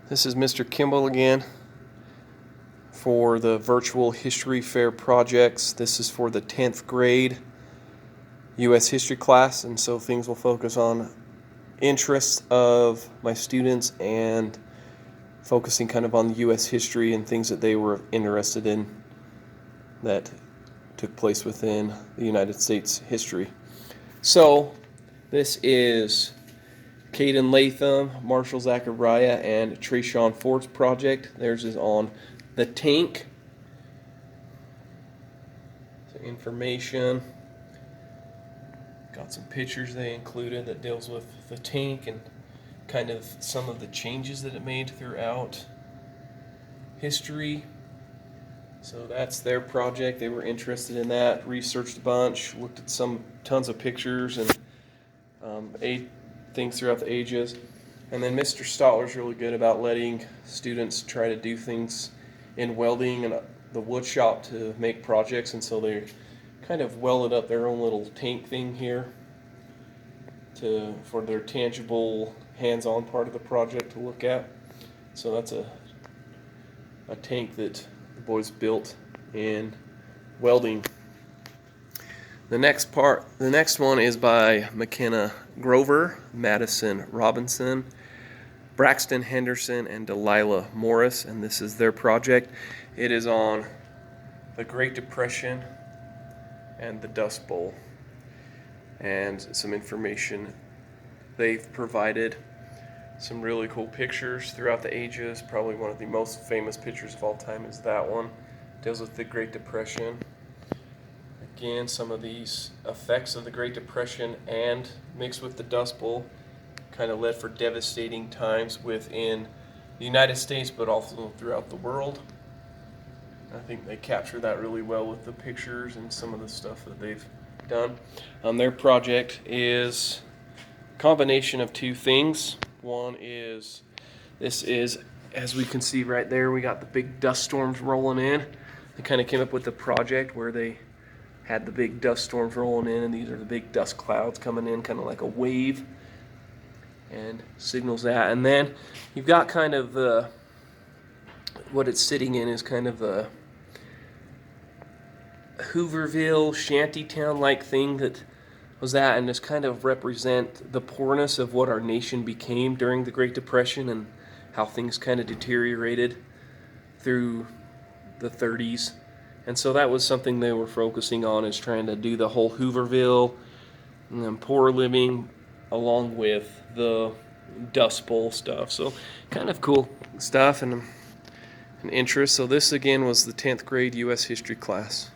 This is Mr. Kimball again for the virtual history fair projects. This is for the 10th grade U.S. history class, and so things will focus on interests of my students and focusing kind of on U.S. history and things that they were interested in that took place within the United States history. So this is Caden Latham, Marshall Zachariah, and Trayshawn Ford's project. Theirs is on the tank. So information. Got some pictures they included that deals with the tank and kind of some of the changes that it made throughout history. So that's their project. They were interested in that, researched a bunch, looked at tons of pictures and things throughout the ages. And then Mr. Stotler's really good about letting students try to do things in welding and the wood shop to make projects, and so they kind of welded up their own little tank thing here for their tangible hands-on part of the project to look at. So that's a tank that the boys built in welding. The next one is by McKenna Grover, Madison Robinson, Braxton Henderson, and Delilah Morris, and this is their project. It is on the Great Depression and the Dust Bowl, and some information they've provided. Some really cool pictures throughout the ages. Probably one of the most famous pictures of all time is that one. It deals with the Great Depression. Again, some of these effects of the Great Depression and mixed with the Dust Bowl kind of led for devastating times within the United States, but also throughout the world. I think they capture that really well with the pictures and some of the stuff that they've done. Their project is a combination of two things. One is, this is, as we can see right there, we got the big dust storms rolling in. They kind of came up with the project where they had the big dust storms rolling in, and these are the big dust clouds coming in, kind of like a wave, and signals that. And then you've got kind of what it's sitting in is kind of a Hooverville shantytown-like thing that was that, and just kind of represent the poorness of what our nation became during the Great Depression and how things kind of deteriorated through the 30s. And so that was something they were focusing on, is trying to do the whole Hooverville and poor living along with the Dust Bowl stuff. So kind of cool stuff and an interest. So this again was the 10th grade U.S. history class.